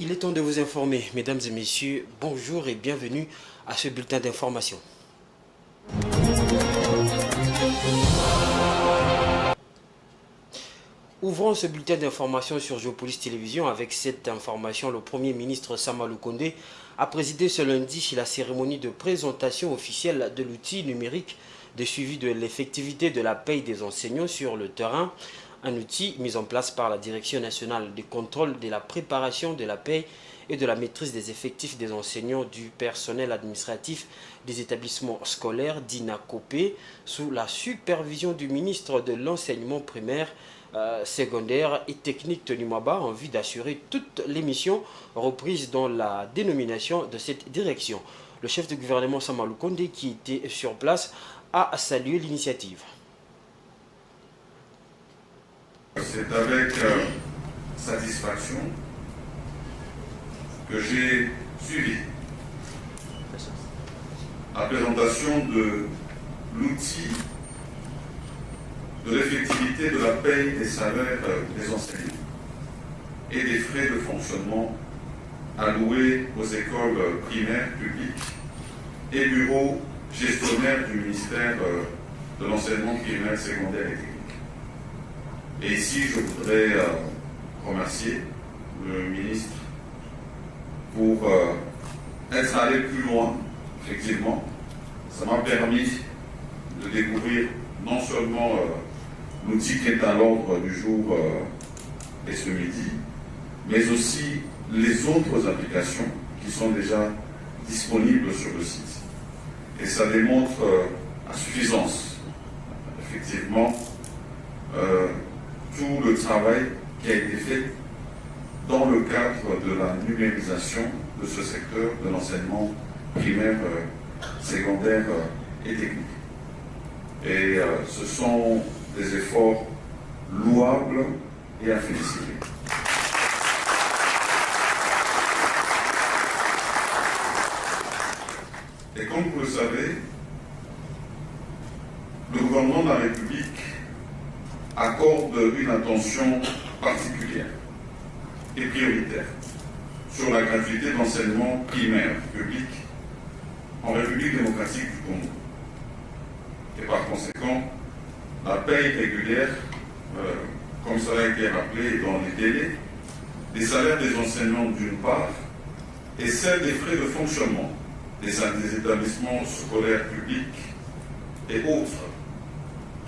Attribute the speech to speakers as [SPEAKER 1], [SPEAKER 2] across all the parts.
[SPEAKER 1] Il est temps de vous informer, mesdames et messieurs, bonjour et bienvenue à ce bulletin d'information. Ouvrons ce bulletin d'information sur Géopolis Télévision avec cette information. Le Premier ministre Sama Lukonde a présidé ce lundi la cérémonie de présentation officielle de l'outil numérique de suivi de l'effectivité de la paye des enseignants sur le terrain. Un outil mis en place par la Direction nationale de contrôle de la préparation de la paye et de la maîtrise des effectifs des enseignants du personnel administratif des établissements scolaires d'INACOPE sous la supervision du ministre de l'enseignement primaire, secondaire et technique Tony Mwaba en vue d'assurer toutes les missions reprises dans la dénomination de cette direction. Le chef de gouvernement Sama Lukonde, qui était sur place, a salué l'initiative.
[SPEAKER 2] C'est avec satisfaction que j'ai suivi la présentation de l'outil de l'effectivité de la paye des salaires des enseignants et des frais de fonctionnement alloués aux écoles primaires publiques et bureaux gestionnaires du ministère de l'enseignement primaire, secondaire et technique. Et ici, je voudrais remercier le ministre pour être allé plus loin, effectivement. Ça m'a permis de découvrir non seulement l'outil qui est à l'ordre du jour et ce midi, mais aussi les autres applications qui sont déjà disponibles sur le site. Et ça démontre à suffisance, effectivement, tout le travail qui a été fait dans le cadre de la numérisation de ce secteur de l'enseignement primaire, secondaire et technique. Et ce sont des efforts louables et à féliciter. Et comme vous le savez, le gouvernement de la République accorde une attention particulière et prioritaire sur la gratuité de l'enseignement primaire public en République démocratique du Congo. Et par conséquent, la paye régulière, comme cela a été rappelé dans les délais, des salaires des enseignants d'une part, et celle des frais de fonctionnement des établissements scolaires publics et autres,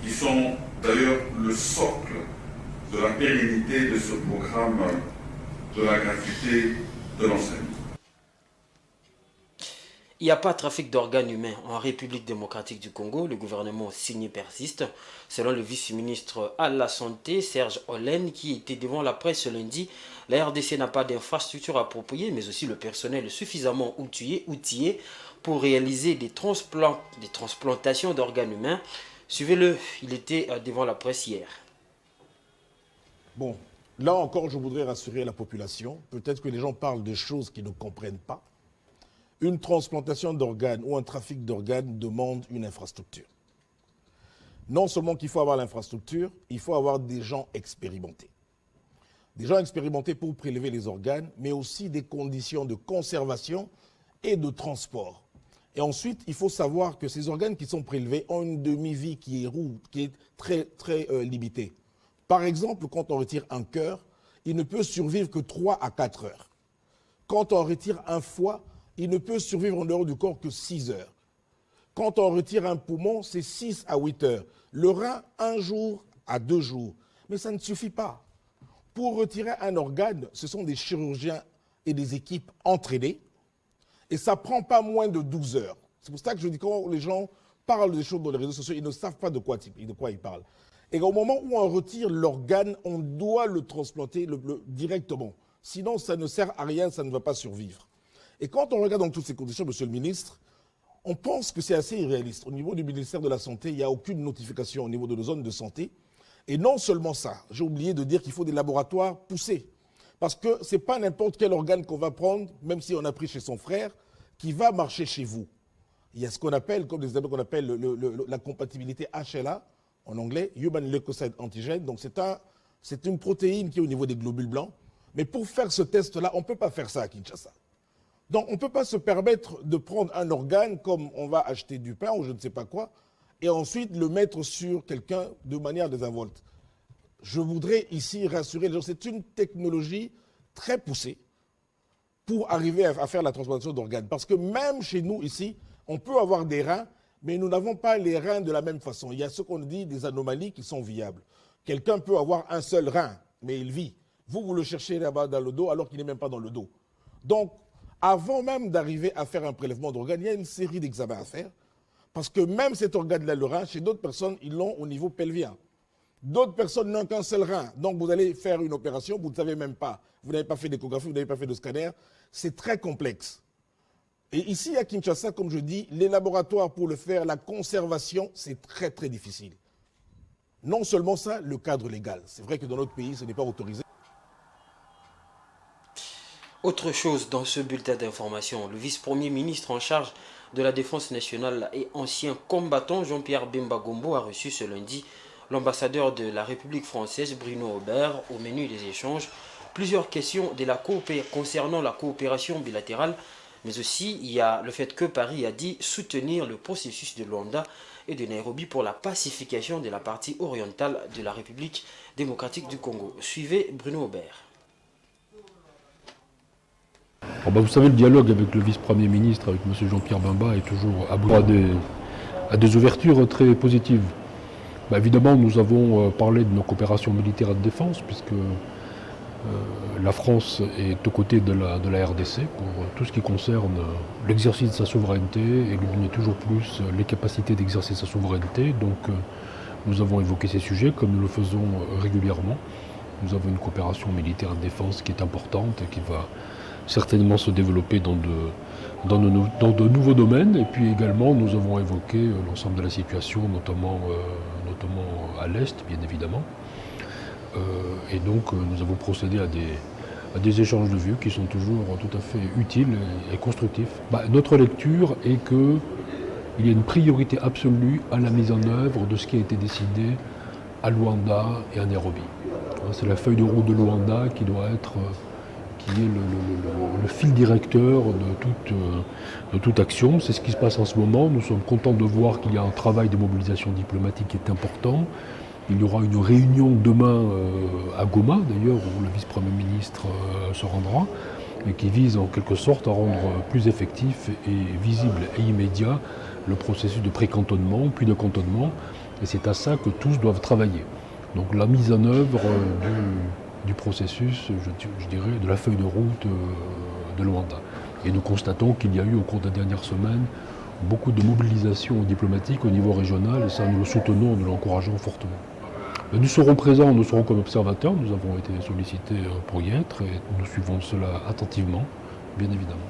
[SPEAKER 2] qui sont d'ailleurs le socle de la pérennité de ce programme de la gratuité de l'enseignement.
[SPEAKER 1] Il n'y a pas de trafic d'organes humains en République démocratique du Congo. Le gouvernement signé persiste. Selon le vice-ministre à la Santé, Serge Olen, qui était devant la presse ce lundi, la RDC n'a pas d'infrastructure appropriée, mais aussi le personnel suffisamment outillé pour réaliser des transplantations d'organes humains. Suivez-le, il était devant la presse hier.
[SPEAKER 3] Bon, là encore, je voudrais rassurer la population. Peut-être que les gens parlent de choses qu'ils ne comprennent pas. Une transplantation d'organes ou un trafic d'organes demande une infrastructure. Non seulement qu'il faut avoir l'infrastructure, il faut avoir des gens expérimentés. Des gens expérimentés pour prélever les organes, mais aussi des conditions de conservation et de transport. Et ensuite, il faut savoir que ces organes qui sont prélevés ont une demi-vie qui est très limitée. Par exemple, quand on retire un cœur, il ne peut survivre que 3 à 4 heures. Quand on retire un foie, il ne peut survivre en dehors du corps que 6 heures. Quand on retire un poumon, c'est 6 à 8 heures. Le rein, 1 jour à 2 jours. Mais ça ne suffit pas. Pour retirer un organe, ce sont des chirurgiens et des équipes entraînées. Et ça ne prend pas moins de 12 heures. C'est pour ça que je dis que quand les gens parlent des choses dans les réseaux sociaux, ils ne savent pas de quoi ils parlent. Et au moment où on retire l'organe, on doit le transplanter directement. Sinon, ça ne sert à rien, ça ne va pas survivre. Et quand on regarde dans toutes ces conditions, monsieur le ministre, on pense que c'est assez irréaliste. Au niveau du ministère de la Santé, il n'y a aucune notification au niveau de nos zones de santé. Et non seulement ça, j'ai oublié de dire qu'il faut des laboratoires poussés. Parce que ce n'est pas n'importe quel organe qu'on va prendre, même si on a pris chez son frère, qui va marcher chez vous. Il y a ce qu'on appelle, comme des qu'on appelle la compatibilité HLA, en anglais, Human Leukocyte Antigen. Donc c'est une protéine qui est au niveau des globules blancs. Mais pour faire ce test-là, on ne peut pas faire ça à Kinshasa. Donc on ne peut pas se permettre de prendre un organe comme on va acheter du pain ou je ne sais pas quoi, et ensuite le mettre sur quelqu'un de manière désinvolte. Je voudrais ici rassurer les gens, c'est une technologie très poussée pour arriver à faire la transplantation d'organes. Parce que même chez nous ici, on peut avoir des reins, mais nous n'avons pas les reins de la même façon. Il y a ce qu'on dit des anomalies qui sont viables. Quelqu'un peut avoir un seul rein, mais il vit. Vous le cherchez là-bas dans le dos alors qu'il n'est même pas dans le dos. Donc, avant même d'arriver à faire un prélèvement d'organes, il y a une série d'examens à faire. Parce que même cet organe-là, le rein, chez d'autres personnes, ils l'ont au niveau pelvien. D'autres personnes n'ont qu'un seul rein. Donc vous allez faire une opération, vous ne savez même pas. Vous n'avez pas fait d'échographie, vous n'avez pas fait de scanner. C'est très complexe. Et ici à Kinshasa, comme je dis, les laboratoires pour le faire, la conservation, c'est très très difficile. Non seulement ça, le cadre légal. C'est vrai que dans notre pays, ce n'est pas autorisé.
[SPEAKER 1] Autre chose dans ce bulletin d'information, le vice-premier ministre en charge de la Défense nationale et ancien combattant Jean-Pierre Bemba Gombo a reçu ce lundi l'ambassadeur de la République française Bruno Aubert. Au menu des échanges, plusieurs questions concernant la coopération bilatérale, mais aussi il y a le fait que Paris a dit soutenir le processus de Luanda et de Nairobi pour la pacification de la partie orientale de la République démocratique du Congo. Suivez Bruno Aubert.
[SPEAKER 4] Vous savez, le dialogue avec le vice-premier ministre, avec M. Jean-Pierre Bemba, est toujours abouti à des ouvertures très positives. Évidemment, nous avons parlé de nos coopérations militaires de défense, puisque la France est aux côtés de la RDC pour tout ce qui concerne l'exercice de sa souveraineté et lui donner toujours plus les capacités d'exercer sa souveraineté. Donc nous avons évoqué ces sujets comme nous le faisons régulièrement. Nous avons une coopération militaire de défense qui est importante et qui va certainement se développer dans de nouveaux domaines. Et puis également, nous avons évoqué l'ensemble de la situation, notamment à l'Est, bien évidemment. Et donc, nous avons procédé à des échanges de vues qui sont toujours tout à fait utiles et constructifs. Notre lecture est qu'il y a une priorité absolue à la mise en œuvre de ce qui a été décidé à Luanda et à Nairobi. C'est la feuille de route de Luanda qui est le fil directeur de toute action. C'est ce qui se passe en ce moment. Nous sommes contents de voir qu'il y a un travail de mobilisation diplomatique qui est important. Il y aura une réunion demain à Goma, d'ailleurs, où le vice-premier ministre se rendra, et qui vise en quelque sorte à rendre plus effectif et visible et immédiat le processus de pré-cantonnement, puis de cantonnement. Et c'est à ça que tous doivent travailler. Donc la mise en œuvre du processus, je dirais, de la feuille de route de Luanda. Et nous constatons qu'il y a eu au cours des dernières semaines beaucoup de mobilisation diplomatique au niveau régional, et ça nous le soutenons, nous l'encourageons fortement. Nous serons présents, nous serons comme observateurs, nous avons été sollicités pour y être, et nous suivons cela attentivement, bien évidemment.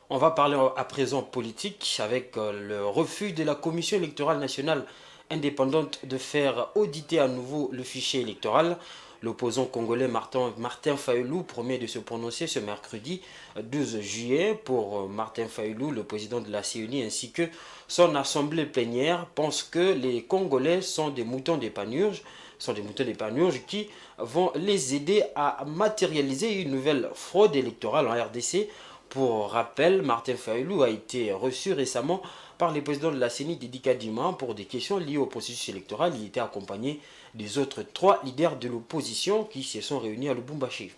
[SPEAKER 1] On va parler à présent politique avec le refus de la Commission électorale nationale indépendante de faire auditer à nouveau le fichier électoral. L'opposant congolais Martin Fayulu promet de se prononcer ce mercredi 12 juillet. Pour Martin Fayulu, le président de la CENI ainsi que son assemblée plénière pense que les Congolais sont des moutons d'épanurge, qui vont les aider à matérialiser une nouvelle fraude électorale en RDC. Pour rappel, Martin Fayulu a été reçu récemment par le président de la CENI, Didi Kadima, pour des questions liées au processus électoral. Il était accompagné des autres 3 leaders de l'opposition qui se sont réunis à Lubumbashi.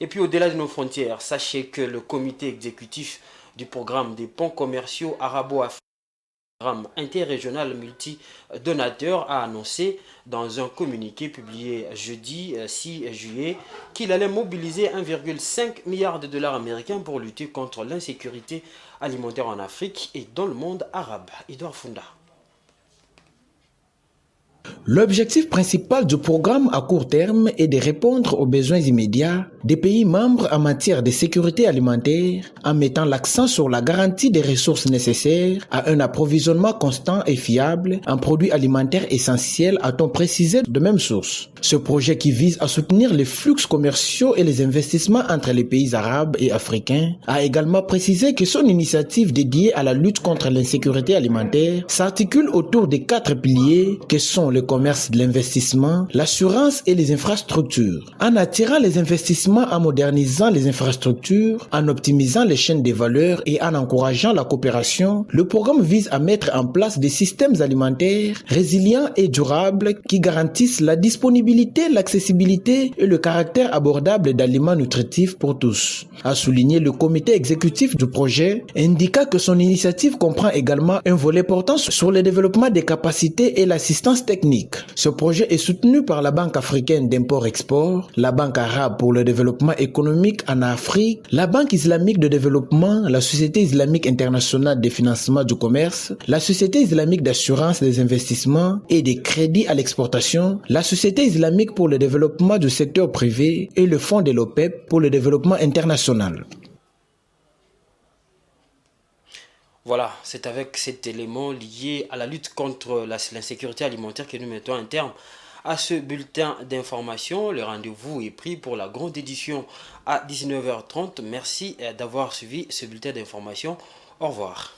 [SPEAKER 1] Et puis au-delà de nos frontières, sachez que le comité exécutif du programme des ponts commerciaux arabo-africains, programme interrégional multi-donateur, a annoncé dans un communiqué publié jeudi 6 juillet qu'il allait mobiliser 1,5 milliard de dollars américains pour lutter contre l'insécurité alimentaire en Afrique et dans le monde arabe. Edouard Funda.
[SPEAKER 5] L'objectif principal du programme à court terme est de répondre aux besoins immédiats des pays membres en matière de sécurité alimentaire en mettant l'accent sur la garantie des ressources nécessaires à un approvisionnement constant et fiable en produits alimentaires essentiels, a-t-on précisé de même source. Ce projet qui vise à soutenir les flux commerciaux et les investissements entre les pays arabes et africains a également précisé que son initiative dédiée à la lutte contre l'insécurité alimentaire s'articule autour des 4 piliers que sont le le commerce de l'investissement, l'assurance et les infrastructures. En attirant les investissements, en modernisant les infrastructures, en optimisant les chaînes de valeur et en encourageant la coopération, le programme vise à mettre en place des systèmes alimentaires résilients et durables qui garantissent la disponibilité, l'accessibilité et le caractère abordable d'aliments nutritifs pour tous. A souligné le comité exécutif du projet, indiqua que son initiative comprend également un volet portant sur le développement des capacités et l'assistance technique. Ce projet est soutenu par la Banque africaine d'import-export, la Banque arabe pour le développement économique en Afrique, la Banque islamique de développement, la Société islamique internationale de financement du commerce, la Société islamique d'assurance des investissements et des crédits à l'exportation, la Société islamique pour le développement du secteur privé et le Fonds de l'OPEP pour le développement international.
[SPEAKER 1] Voilà, c'est avec cet élément lié à la lutte contre l'insécurité alimentaire que nous mettons un terme à ce bulletin d'information. Le rendez-vous est pris pour la grande édition à 19h30. Merci d'avoir suivi ce bulletin d'information. Au revoir.